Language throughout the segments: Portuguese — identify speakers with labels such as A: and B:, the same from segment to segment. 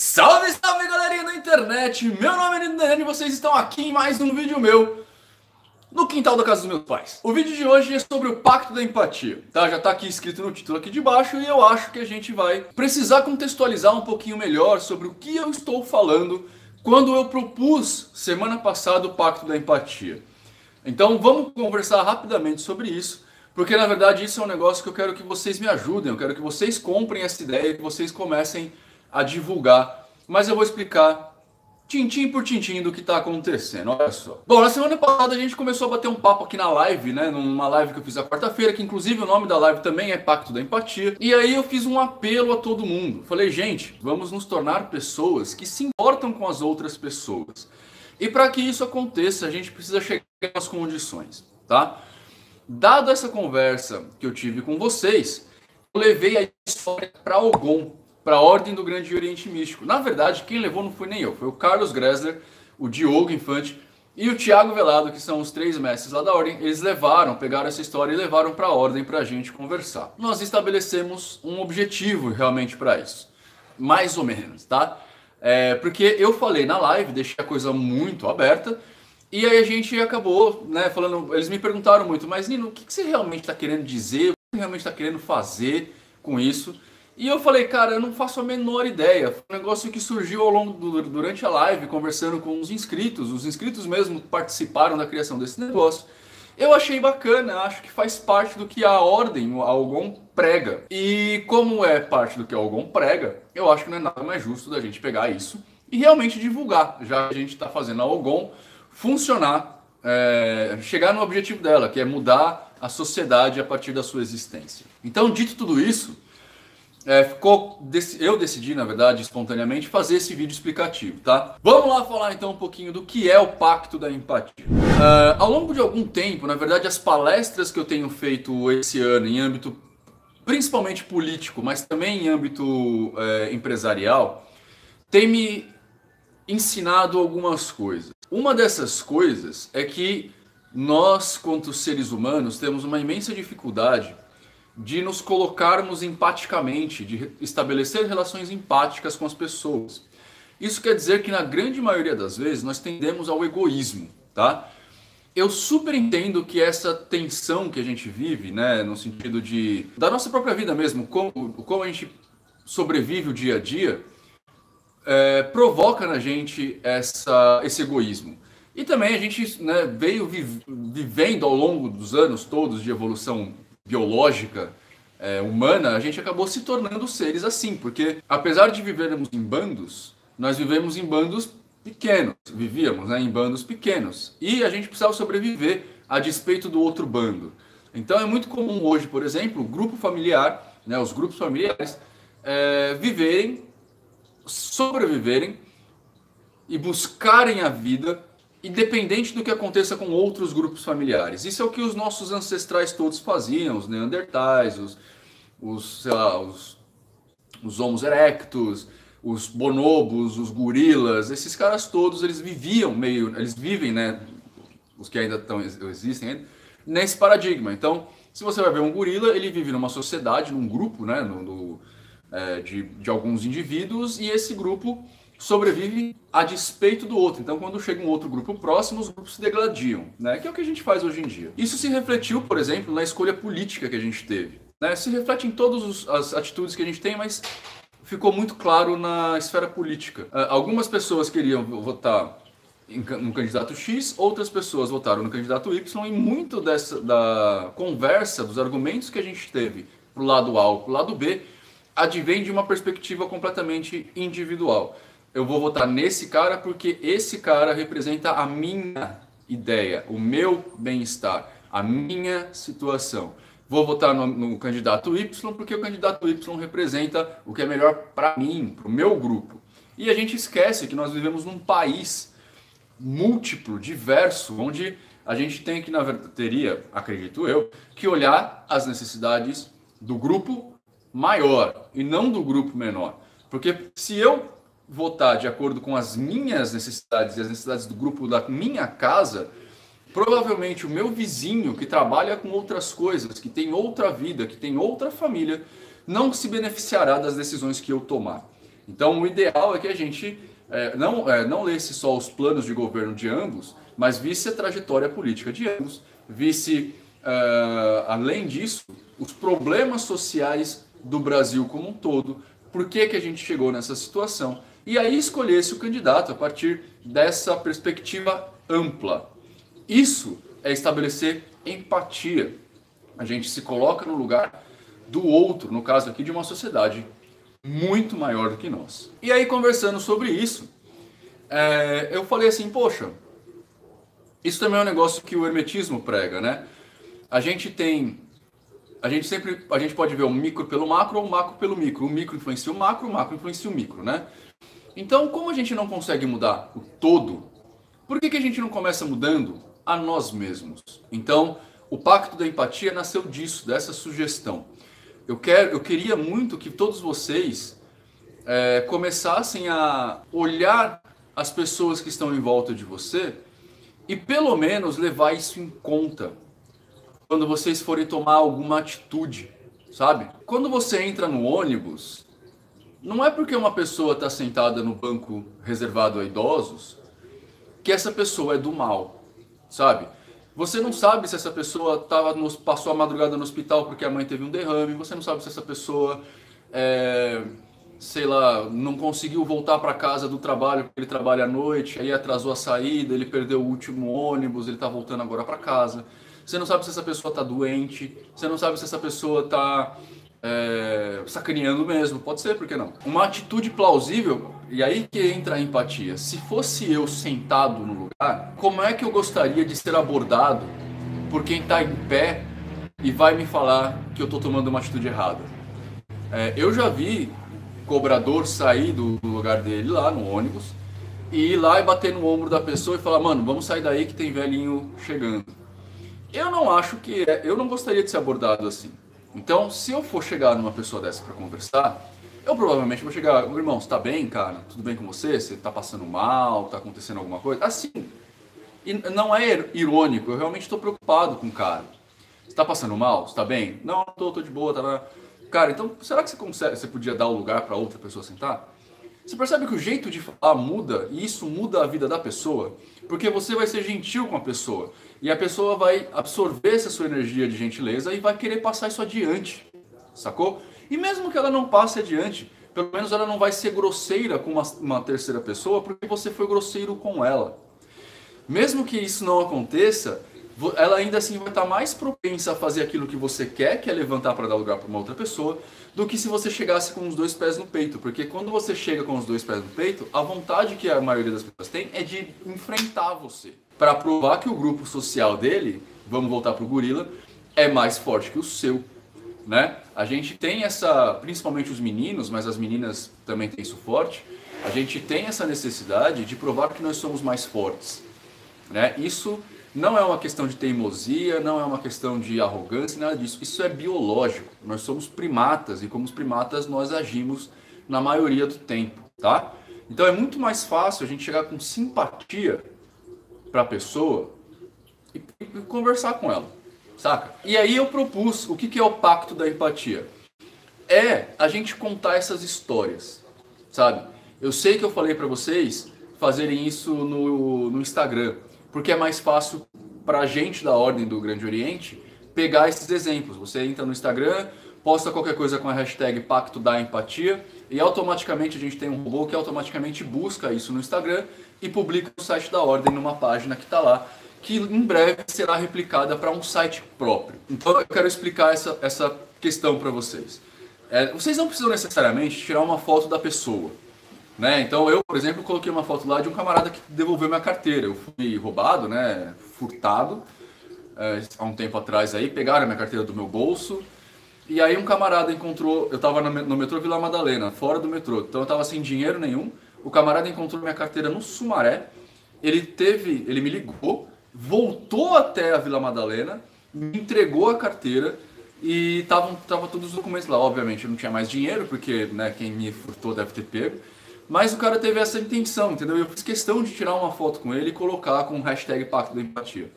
A: Salve, salve, galerinha da internet! Meu nome é Nino e vocês estão aqui em mais um vídeo meu no quintal da casa dos meus pais. O vídeo de hoje é sobre o Pacto da Empatia, tá? Já tá aqui escrito no título aqui de baixo e eu acho que a gente vai precisar contextualizar um pouquinho melhor sobre o que eu estou falando quando eu propus semana passada o Pacto da Empatia. Então vamos conversar rapidamente sobre isso, porque na verdade isso é um negócio que eu quero que vocês me ajudem, eu quero que vocês comprem essa ideia, que vocês comecem a divulgar, mas eu vou explicar tintim por tintim do que está acontecendo, olha só. Bom, na semana passada a gente começou a bater um papo aqui na live, né, numa live que eu fiz a quarta-feira, que inclusive o nome da live também é Pacto da Empatia, e aí eu fiz um apelo a todo mundo. Falei, gente, vamos nos tornar pessoas que se importam com as outras pessoas. E para que isso aconteça, a gente precisa chegar às condições, tá? Dado essa conversa que eu tive com vocês, eu levei a história para Ogum, para a Ordem do Grande Oriente Místico. Na verdade, quem levou não foi nem eu, foi o Carlos Gressler, o Diogo Infante e o Tiago Velado, que são os três mestres lá da Ordem. Eles pegaram essa história e levaram para a Ordem para a gente conversar. Nós estabelecemos um objetivo realmente para isso, mais ou menos, tá? Porque eu falei na live, deixei a coisa muito aberta, e aí a gente acabou, né, falando, eles me perguntaram muito, mas Nino, o que você realmente está querendo dizer? O que você realmente está querendo fazer com isso? E eu falei, cara, eu não faço a menor ideia. Foi um negócio que surgiu durante a live, conversando com os inscritos mesmo participaram da criação desse negócio. Eu achei bacana, acho que faz parte do que a Ordem, a Ogum, prega. E como é parte do que a Ogum prega, eu acho que não é nada mais justo da gente pegar isso e realmente divulgar, já que a gente está fazendo a Ogum funcionar, chegar no objetivo dela, que é mudar a sociedade a partir da sua existência. Então, dito tudo isso, eu decidi, na verdade, espontaneamente, fazer esse vídeo explicativo, tá? Vamos lá falar então um pouquinho do que é o Pacto da Empatia. Ao longo de algum tempo, na verdade, as palestras que eu tenho feito esse ano em âmbito principalmente político, mas também em âmbito empresarial, tem me ensinado algumas coisas. Uma dessas coisas é que nós, quanto seres humanos, temos uma imensa dificuldade de nos colocarmos empaticamente, de estabelecer relações empáticas com as pessoas. Isso quer dizer que na grande maioria das vezes nós tendemos ao egoísmo, tá? Eu super entendo que essa tensão que a gente vive, né, no sentido da nossa própria vida mesmo, como a gente sobrevive o dia a dia, provoca na gente esse egoísmo. E também a gente, né, veio vivendo ao longo dos anos todos de evolução biológica, humana, a gente acabou se tornando seres assim, porque apesar de vivermos em bandos, nós vivemos em bandos pequenos, vivíamos, né, em bandos pequenos, e a gente precisava sobreviver a despeito do outro bando. Então é muito comum hoje, por exemplo, o grupo familiar, né, os grupos familiares, sobreviverem e buscarem a vida independente do que aconteça com outros grupos familiares. Isso é o que os nossos ancestrais todos faziam, os neandertais, os Homo erectus, os bonobos, os gorilas, esses caras todos, eles vivem, né, os que ainda existem, nesse paradigma. Então, se você vai ver um gorila, ele vive numa sociedade, num grupo, né, de alguns indivíduos, e esse grupo sobrevive a despeito do outro. Então, quando chega um outro grupo próximo, os grupos se degladiam, né? Que é o que a gente faz hoje em dia. Isso se refletiu, por exemplo, na escolha política que a gente teve, né? Se reflete em todas as atitudes que a gente tem, mas ficou muito claro na esfera política. Algumas pessoas queriam votar no candidato X, outras pessoas votaram no candidato Y, e muito da conversa, dos argumentos que a gente teve pro lado A ou pro lado B, advém de uma perspectiva completamente individual. Eu vou votar nesse cara porque esse cara representa a minha ideia, o meu bem-estar, a minha situação. Vou votar no candidato Y porque o candidato Y representa o que é melhor para mim, para o meu grupo. E a gente esquece que nós vivemos num país múltiplo, diverso, onde a gente tem que, na verdade, teria, acredito eu, que olhar as necessidades do grupo maior e não do grupo menor. Porque se eu votar de acordo com as minhas necessidades e as necessidades do grupo da minha casa, provavelmente o meu vizinho que trabalha com outras coisas, que tem outra vida, que tem outra família, não se beneficiará das decisões que eu tomar. Então, o ideal é que a gente não lesse só os planos de governo de ambos, mas visse a trajetória política de ambos, visse, além disso, os problemas sociais do Brasil como um todo, por que a gente chegou nessa situação, e aí escolhesse o candidato a partir dessa perspectiva ampla. Isso é estabelecer empatia. A gente se coloca no lugar do outro, no caso aqui de uma sociedade muito maior do que nós. E aí, conversando sobre isso, eu falei assim, poxa, isso também é um negócio que o hermetismo prega, né? A gente pode ver o micro pelo macro ou o macro pelo micro. O micro influencia o macro influencia o micro, né? Então, como a gente não consegue mudar o todo, por que a gente não começa mudando a nós mesmos? Então, o Pacto da Empatia nasceu disso, dessa sugestão. Eu queria muito que todos vocês começassem a olhar as pessoas que estão em volta de você e pelo menos levar isso em conta quando vocês forem tomar alguma atitude, sabe? Quando você entra no ônibus, não é porque uma pessoa está sentada no banco reservado a idosos que essa pessoa é do mal, sabe? Você não sabe se essa pessoa passou a madrugada no hospital porque a mãe teve um derrame, você não sabe se essa pessoa, sei lá, não conseguiu voltar para casa do trabalho porque ele trabalha à noite, aí atrasou a saída, ele perdeu o último ônibus, ele está voltando agora para casa. Você não sabe se essa pessoa está doente, você não sabe se essa pessoa está sacaneando mesmo, pode ser, por que não? Uma atitude plausível, e aí que entra a empatia. Se fosse eu sentado no lugar, como é que eu gostaria de ser abordado por quem está em pé e vai me falar que eu estou tomando uma atitude errada? Eu já vi cobrador sair do lugar dele lá no ônibus e ir lá e bater no ombro da pessoa e falar, mano, vamos sair daí que tem velhinho chegando. Eu não acho que eu não gostaria de ser abordado assim. Então, se eu for chegar numa pessoa dessa para conversar, eu provavelmente vou chegar, irmão, você tá bem, cara? Tudo bem com você? Você tá passando mal? Tá acontecendo alguma coisa? Assim, e não é irônico, eu realmente estou preocupado com o cara. Você tá passando mal? Você tá bem? Não, tô de boa, tá. Cara, então, será que você podia dar o lugar para outra pessoa sentar? Você percebe que o jeito de falar muda, e isso muda a vida da pessoa, porque você vai ser gentil com a pessoa, e a pessoa vai absorver essa sua energia de gentileza e vai querer passar isso adiante, sacou? E mesmo que ela não passe adiante, pelo menos ela não vai ser grosseira com uma terceira pessoa, porque você foi grosseiro com ela. Mesmo que isso não aconteça, ela ainda assim vai estar mais propensa a fazer aquilo que você quer, que é levantar para dar lugar para uma outra pessoa, do que se você chegasse com os dois pés no peito. Porque quando você chega com os dois pés no peito, a vontade que a maioria das pessoas tem é de enfrentar você. Para provar que o grupo social dele, vamos voltar para o gorila, é mais forte que o seu. Né? A gente tem principalmente os meninos, mas as meninas também têm isso forte, a gente tem essa necessidade de provar que nós somos mais fortes. Né? Isso não é uma questão de teimosia, não é uma questão de arrogância, nada disso. Isso é biológico. Nós somos primatas e como os primatas nós agimos na maioria do tempo, tá? Então é muito mais fácil a gente chegar com simpatia para a pessoa e conversar com ela, saca? E aí eu propus, o que é o pacto da empatia? É a gente contar essas histórias, sabe? Eu sei que eu falei para vocês fazerem isso no Instagram, porque é mais fácil para a gente da Ordem do Grande Oriente pegar esses exemplos. Você entra no Instagram, posta qualquer coisa com a hashtag Pacto da Empatia e automaticamente a gente tem um robô que automaticamente busca isso no Instagram e publica no site da Ordem numa página que está lá, que em breve será replicada para um site próprio. Então eu quero explicar essa questão para vocês. Vocês não precisam necessariamente tirar uma foto da pessoa. Né? Então eu, por exemplo, coloquei uma foto lá de um camarada que devolveu minha carteira. Eu fui roubado, né? Furtado, há um tempo atrás aí, pegaram a minha carteira do meu bolso. E aí um camarada encontrou, eu estava no metrô Vila Madalena, fora do metrô, então eu estava sem dinheiro nenhum. O camarada encontrou minha carteira no Sumaré, ele me ligou, voltou até a Vila Madalena, me entregou a carteira e tava todos os documentos lá. Obviamente eu não tinha mais dinheiro, porque né, quem me furtou deve ter pego. Mas o cara teve essa intenção, entendeu? Eu fiz questão de tirar uma foto com ele e colocar com o hashtag Pacto da Empatia.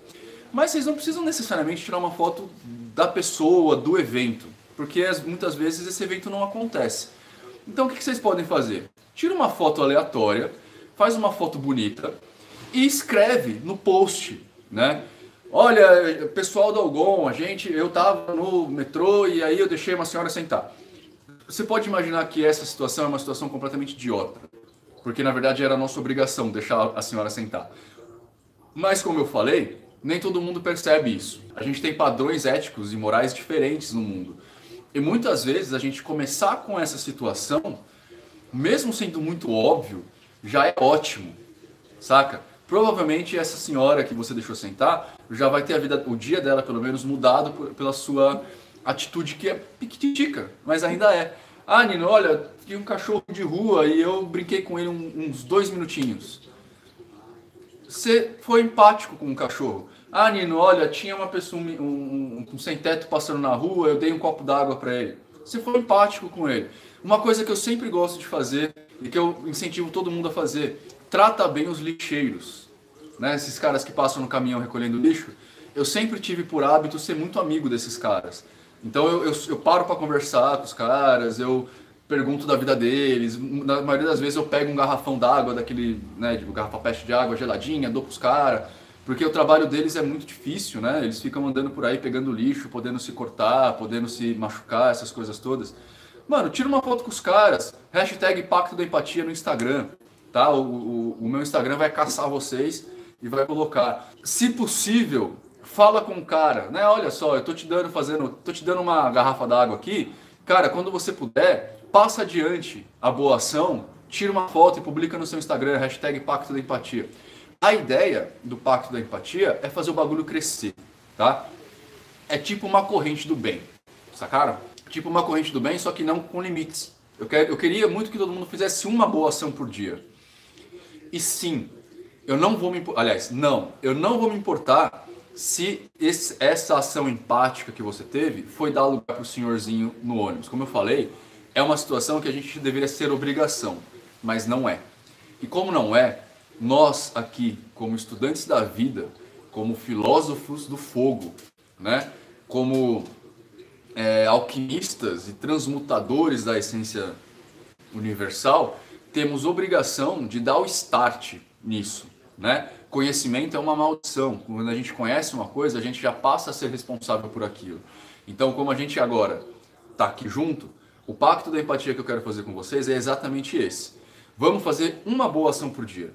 A: Mas vocês não precisam necessariamente tirar uma foto da pessoa, do evento, porque muitas vezes esse evento não acontece. Então o que vocês podem fazer? Tira uma foto aleatória, faz uma foto bonita e escreve no post, né? Olha, pessoal do Algon, eu tava no metrô e aí eu deixei uma senhora sentar. Você pode imaginar que essa situação é uma situação completamente idiota, porque na verdade era nossa obrigação deixar a senhora sentar. Mas como eu falei, nem todo mundo percebe isso. A gente tem padrões éticos e morais diferentes no mundo. E muitas vezes a gente começar com essa situação, mesmo sendo muito óbvio, já é ótimo, saca? Provavelmente essa senhora que você deixou sentar já vai ter o dia dela pelo menos mudado pela sua atitude que é piquitica, mas ainda é. Ah, Nino, olha, tinha um cachorro de rua e eu brinquei com ele uns 2 minutinhos. Você foi empático com o cachorro. Ah, Nino, olha, tinha uma pessoa, um sem-teto passando na rua, eu dei um copo d'água para ele. Você foi empático com ele. Uma coisa que eu sempre gosto de fazer e que eu incentivo todo mundo a fazer, trata bem os lixeiros. Né? Esses caras que passam no caminhão recolhendo lixo, eu sempre tive por hábito ser muito amigo desses caras. Então eu paro para conversar com os caras, eu pergunto da vida deles. Na maioria das vezes eu pego um garrafão d'água, daquele, né, de garrafa pet de água geladinha, dou pros caras. Porque o trabalho deles é muito difícil, né? Eles ficam andando por aí pegando lixo, podendo se cortar, podendo se machucar, essas coisas todas. Mano, tira uma foto com os caras, hashtag Pacto da Empatia no Instagram, tá? O meu Instagram vai caçar vocês e vai colocar. Se possível, fala com o cara, né? Olha só, eu tô te dando uma garrafa d'água aqui. Cara, quando você puder, passa adiante a boa ação, tira uma foto e publica no seu Instagram, hashtag Pacto da Empatia. A ideia do Pacto da Empatia é fazer o bagulho crescer, tá? É tipo uma corrente do bem, sacaram? Tipo uma corrente do bem, só que não com limites. Eu queria muito que todo mundo fizesse uma boa ação por dia. E sim, eu não vou me importar se essa ação empática que você teve foi dar lugar para o senhorzinho no ônibus. Como eu falei, é uma situação que a gente deveria ser obrigação, mas não é. E como não é, nós aqui, como estudantes da vida, como filósofos do fogo, né? Como alquimistas e transmutadores da essência universal, temos obrigação de dar o start nisso, né? Conhecimento é uma maldição. Quando a gente conhece uma coisa, a gente já passa a ser responsável por aquilo. Então, como a gente agora está aqui junto, o pacto da empatia que eu quero fazer com vocês é exatamente esse. Vamos fazer uma boa ação por dia.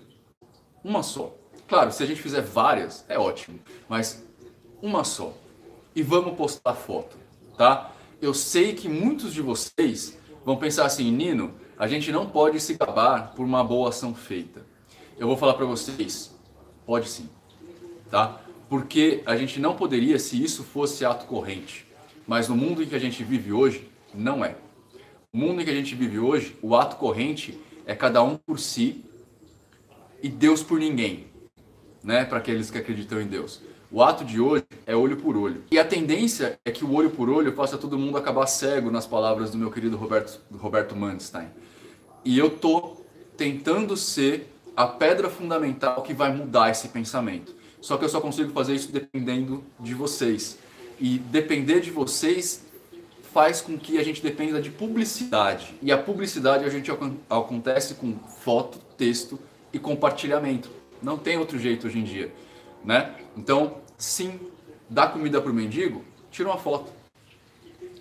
A: Uma só. Claro, se a gente fizer várias, é ótimo. Mas uma só. E vamos postar foto, tá? Eu sei que muitos de vocês vão pensar assim, Nino, a gente não pode se gabar por uma boa ação feita. Eu vou falar para vocês, pode sim, tá? Porque a gente não poderia se isso fosse ato corrente. Mas no mundo em que a gente vive hoje, não é. No mundo em que a gente vive hoje, o ato corrente é cada um por si e Deus por ninguém, né? Para aqueles que acreditam em Deus. O ato de hoje é olho por olho. E a tendência é que o olho por olho faça todo mundo acabar cego, nas palavras do meu querido Roberto Manstein. E eu tô tentando ser a pedra fundamental que vai mudar esse pensamento. Só que eu só consigo fazer isso dependendo de vocês. E depender de vocês faz com que a gente dependa de publicidade. E a publicidade a gente acontece com foto, texto e compartilhamento. Não tem outro jeito hoje em dia, né? Então, sim, dá comida pro mendigo, tira uma foto.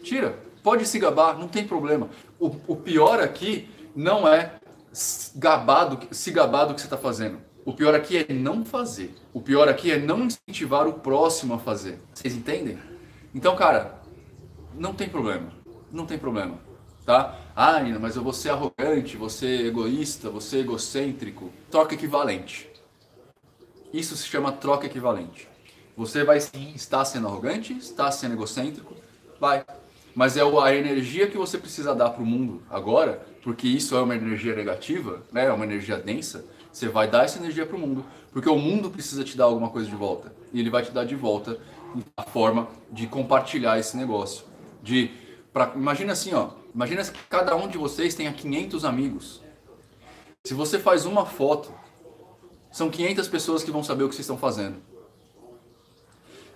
A: Tira, pode se gabar, não tem problema. O pior aqui não é se gabar do que você está fazendo. O pior aqui é não fazer. O pior aqui é não incentivar o próximo a fazer. Vocês entendem? Então, cara, não tem problema. Não tem problema, tá? Ah, Nina, mas eu vou ser arrogante, vou ser egoísta, vou ser egocêntrico. Troca equivalente. Isso se chama troca equivalente. Você vai sim estar sendo arrogante, está sendo egocêntrico, vai. Mas é a energia que você precisa dar para o mundo agora, porque isso é uma energia negativa, né? É uma energia densa. Você vai dar essa energia para o mundo, porque o mundo precisa te dar alguma coisa de volta. E ele vai te dar de volta a forma de compartilhar esse negócio. Imagina assim, ó. Imagina que cada um de vocês tenha 500 amigos. Se você faz uma foto, são 500 pessoas que vão saber o que vocês estão fazendo.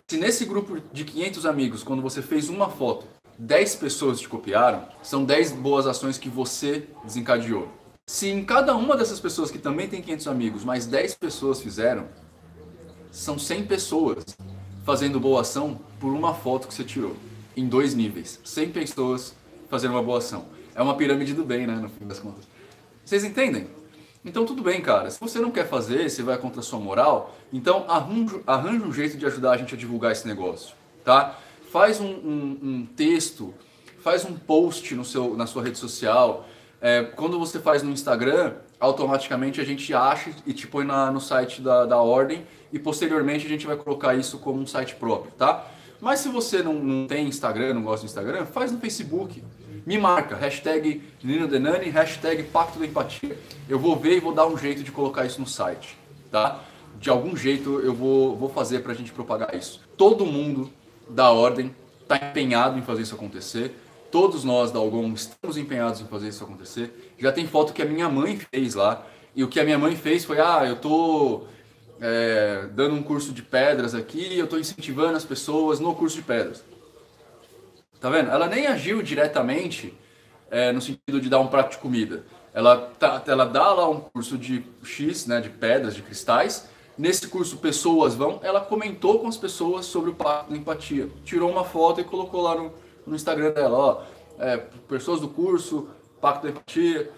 A: Se nesse grupo de 500 amigos, quando você fez uma foto, 10 pessoas te copiaram, são 10 boas ações que você desencadeou. Se em cada uma dessas pessoas que também tem 500 amigos, mais 10 pessoas fizeram, são 100 pessoas fazendo boa ação por uma foto que você tirou. Em 2 níveis. 100 pessoas fazendo uma boa ação. É uma pirâmide do bem, né, no fim das contas. Vocês entendem? Então tudo bem, cara. Se você não quer fazer, se vai contra a sua moral, então arranja um jeito de ajudar a gente a divulgar esse negócio, tá? Faz um texto, faz um post na sua rede social. Quando você faz no Instagram, automaticamente a gente acha e te põe no site da Ordem e posteriormente a gente vai colocar isso como um site próprio, tá? Mas se você não tem Instagram, não gosta do Instagram, faz no Facebook. Me marca, hashtag Nino Denani, hashtag Pacto da Empatia. Eu vou ver e vou dar um jeito de colocar isso no site, tá? De algum jeito eu vou fazer pra gente propagar isso. Todo mundo da Ordem está empenhado em fazer isso acontecer. Todos nós da Algon estamos empenhados em fazer isso acontecer. Já tem foto que a minha mãe fez lá. E o que a minha mãe fez foi, eu tô dando um curso de pedras aqui, eu tô incentivando as pessoas no curso de pedras. Tá vendo? Ela nem agiu diretamente no sentido de dar um prato de comida. Ela dá lá um curso de X, né, de pedras, de cristais. Nesse curso pessoas vão, ela comentou com as pessoas sobre o Pacto da Empatia. Tirou uma foto e colocou lá no Instagram dela, ó, pessoas do curso, Pacto da Empatia.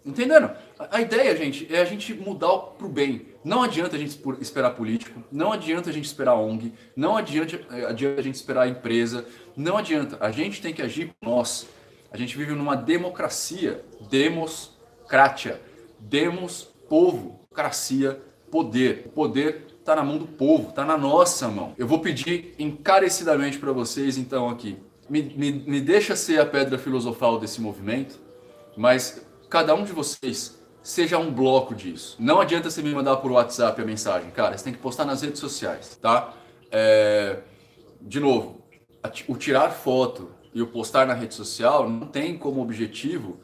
A: Entendendo? A ideia, gente, é a gente mudar pro bem. Não adianta a gente esperar político, não adianta a gente esperar ONG, não adianta a gente esperar a empresa, não adianta. A gente tem que agir por nós. A gente vive numa democracia, democracia, demos, povo, cracia, poder. O poder está na mão do povo, está na nossa mão. Eu vou pedir encarecidamente para vocês, então, aqui, me deixa ser a pedra filosofal desse movimento, mas cada um de vocês seja um bloco disso. Não adianta você me mandar por WhatsApp a mensagem, cara, você tem que postar nas redes sociais, tá? De novo, o tirar foto e o postar na rede social não tem como objetivo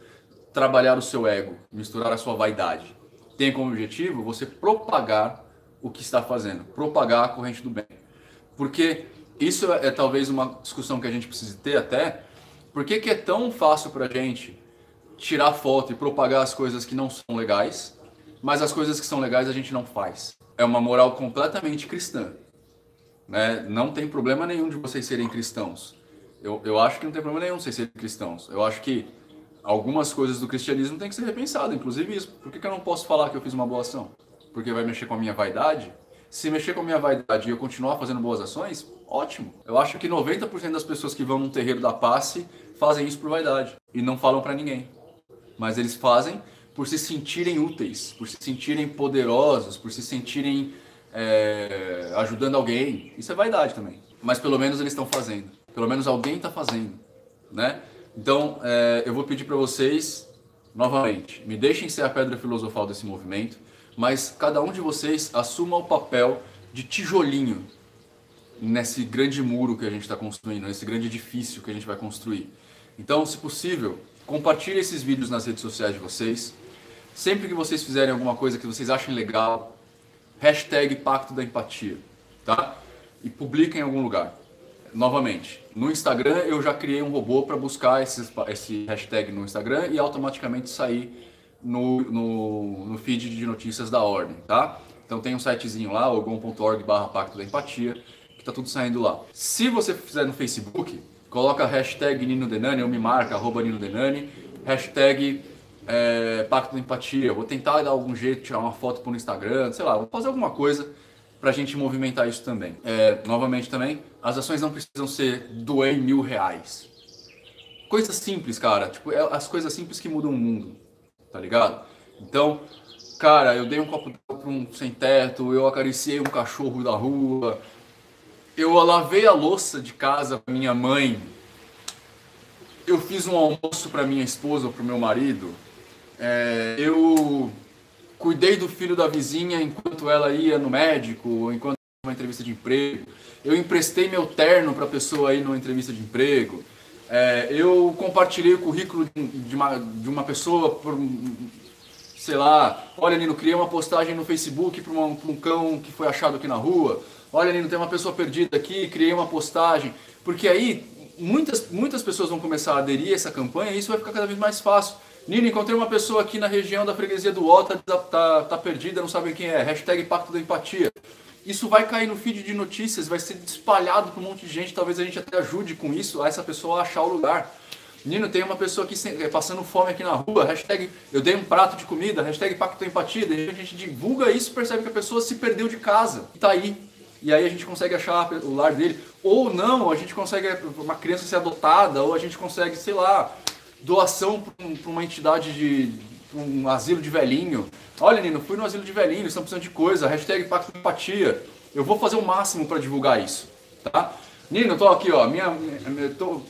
A: trabalhar o seu ego, misturar a sua vaidade. Tem como objetivo você propagar o que está fazendo, propagar a corrente do bem. Porque isso é talvez uma discussão que a gente precise ter até, por que é tão fácil pra gente tirar foto e propagar as coisas que não são legais, mas as coisas que são legais a gente não faz. É uma moral completamente cristã, né? Não tem problema nenhum de vocês serem cristãos. Eu acho que não tem problema nenhum de vocês serem cristãos. Eu acho que algumas coisas do cristianismo têm que ser repensadas, inclusive isso. Por que eu não posso falar que eu fiz uma boa ação? Porque vai mexer com a minha vaidade? Se mexer com a minha vaidade e eu continuar fazendo boas ações, ótimo. Eu acho que 90% das pessoas que vão num terreiro da passe fazem isso por vaidade e não falam pra ninguém. Mas eles fazem por se sentirem úteis, por se sentirem poderosos, por se sentirem ajudando alguém. Isso é vaidade também. Mas pelo menos eles estão fazendo. Pelo menos alguém está fazendo, né? Então, eu vou pedir para vocês, novamente, me deixem ser a pedra filosofal desse movimento, mas cada um de vocês assuma o papel de tijolinho nesse grande muro que a gente está construindo, nesse grande edifício que a gente vai construir. Então, se possível, compartilhe esses vídeos nas redes sociais de vocês. Sempre que vocês fizerem alguma coisa que vocês achem legal, hashtag Pacto da Empatia, tá? E publiquem em algum lugar. Novamente, no Instagram eu já criei um robô para buscar esse hashtag no Instagram e automaticamente sair no feed de notícias da Ordem, tá? Então tem um sitezinho lá, algon.org/Pacto da Empatia, que tá tudo saindo lá. Se você fizer no Facebook, coloca hashtag Nino Denani, ou me marca, @Nino Denani, hashtag Pacto da Empatia. Eu vou tentar dar algum jeito, tirar uma foto pro Instagram, sei lá, vou fazer alguma coisa pra gente movimentar isso também. Novamente também, as ações não precisam ser doei R$1.000. Coisas simples, cara, tipo, as coisas simples que mudam o mundo, tá ligado? Então, cara, eu dei um copo d'água pra um sem teto, eu acariciei um cachorro da rua, eu lavei a louça de casa pra minha mãe, eu fiz um almoço pra minha esposa ou pro meu marido, eu cuidei do filho da vizinha enquanto ela ia no médico, enquanto uma entrevista de emprego. Eu emprestei meu terno para a pessoa aí numa entrevista de emprego. Eu compartilhei o currículo de uma pessoa por, sei lá, olha Nino, criei uma postagem no Facebook para um cão que foi achado aqui na rua. Olha Nino, tem uma pessoa perdida aqui, criei uma postagem. Porque aí muitas pessoas vão começar a aderir a essa campanha e isso vai ficar cada vez mais fácil. Nino, encontrei uma pessoa aqui na região da freguesia do Ó, tá perdida, não sabe quem é. Hashtag Pacto da Empatia. Isso vai cair no feed de notícias, vai ser espalhado para um monte de gente, talvez a gente até ajude com isso a essa pessoa a achar o lugar. Nino, tem uma pessoa aqui passando fome aqui na rua, hashtag eu dei um prato de comida, hashtag Pacto da Empatia, de repente a gente divulga isso, percebe que a pessoa se perdeu de casa, e tá aí. E aí a gente consegue achar o lar dele. Ou não, a gente consegue uma criança ser adotada, ou a gente consegue, sei lá, doação para uma entidade de um asilo de velhinho. Olha, Nino, fui no asilo de velhinho, eles estão precisando de coisa, hashtag Pacto da Empatia. Eu vou fazer o máximo para divulgar isso, tá? Nino, eu tô aqui, ó, tô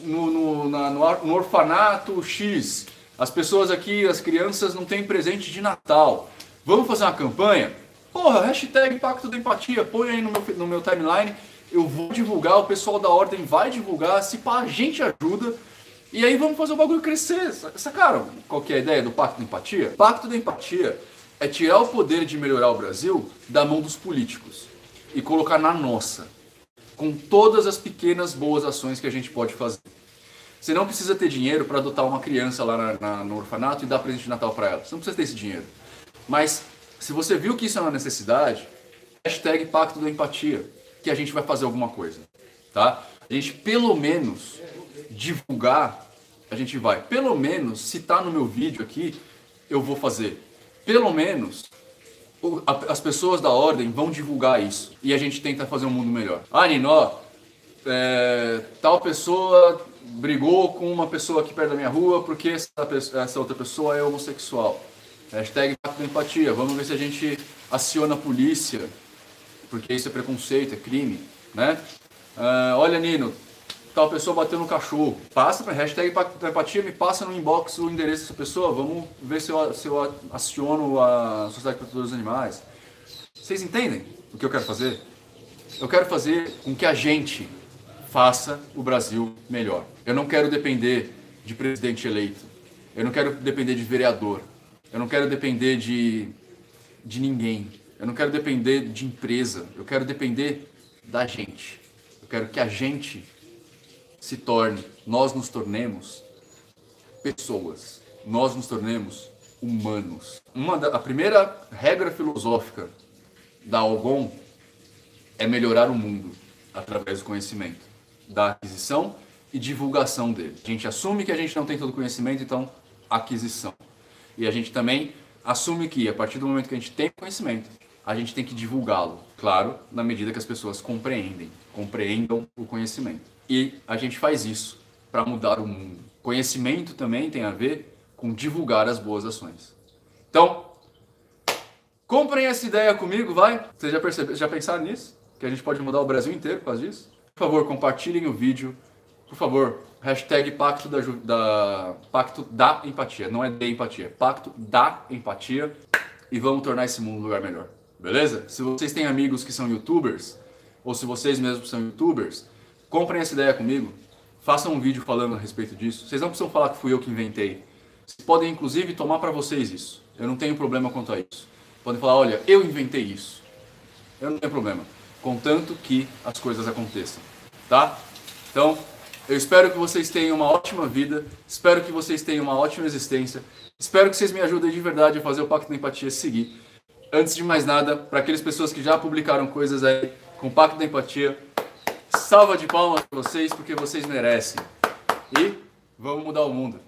A: no orfanato X. As pessoas aqui, as crianças não têm presente de Natal. Vamos fazer uma campanha? Porra, hashtag Pacto da Empatia, põe aí no meu timeline, eu vou divulgar, o pessoal da ordem vai divulgar, se pá, a gente ajuda, e aí vamos fazer o bagulho crescer. Sacaram qual que é a ideia do Pacto da Empatia? Pacto da Empatia é tirar o poder de melhorar o Brasil da mão dos políticos e colocar na nossa, com todas as pequenas boas ações que a gente pode fazer. Você não precisa ter dinheiro para adotar uma criança lá no orfanato e dar presente de Natal para ela, você não precisa ter esse dinheiro. Mas se você viu que isso é uma necessidade, hashtag Pacto da Empatia, que a gente vai fazer alguma coisa, tá? A gente pelo menos divulgar, a gente vai, pelo menos, se tá no meu vídeo aqui, eu vou fazer. Pelo menos, as pessoas da ordem vão divulgar isso, e a gente tenta fazer um mundo melhor. Ah, Nino, tal pessoa brigou com uma pessoa aqui perto da minha rua porque essa outra pessoa é homossexual. Hashtag Pacto da Empatia, vamos ver se a gente aciona a polícia, porque isso é preconceito, é crime, né? Olha, Nino, tal pessoa bateu no cachorro. Passa para hashtag Pacto da Empatia, me passa no inbox o endereço dessa pessoa, vamos ver se eu aciono a Sociedade Protetora dos Animais. Vocês entendem o que eu quero fazer? Eu quero fazer com que a gente faça o Brasil melhor. Eu não quero depender de presidente eleito, eu não quero depender de vereador, eu não quero depender de ninguém. Eu não quero depender de empresa. Eu quero depender da gente. Eu quero que a gente se torne, nós nos tornemos pessoas. Nós nos tornemos humanos. A primeira regra filosófica da Algon é melhorar o mundo através do conhecimento, da aquisição e divulgação dele. A gente assume que a gente não tem todo o conhecimento, então aquisição. E a gente também assume que, a partir do momento que a gente tem conhecimento, a gente tem que divulgá-lo, claro, na medida que as pessoas compreendam o conhecimento. E a gente faz isso para mudar o mundo. Conhecimento também tem a ver com divulgar as boas ações. Então, comprem essa ideia comigo, vai? Vocês já pensaram nisso? Que a gente pode mudar o Brasil inteiro por causa disso? Por favor, compartilhem o vídeo. Por favor, hashtag Pacto da Empatia. Não é de empatia, Pacto da Empatia. E vamos tornar esse mundo um lugar melhor. Beleza? Se vocês têm amigos que são youtubers, ou se vocês mesmos são youtubers, comprem essa ideia comigo. Façam um vídeo falando a respeito disso. Vocês não precisam falar que fui eu que inventei. Vocês podem, inclusive, tomar para vocês isso. Eu não tenho problema quanto a isso. Podem falar, olha, eu inventei isso. Eu não tenho problema. Contanto que as coisas aconteçam. Tá? Então, eu espero que vocês tenham uma ótima vida, espero que vocês tenham uma ótima existência, espero que vocês me ajudem de verdade a fazer o Pacto da Empatia seguir. Antes de mais nada, para aquelas pessoas que já publicaram coisas aí com o Pacto da Empatia, salva de palmas para vocês, porque vocês merecem. E vamos mudar o mundo.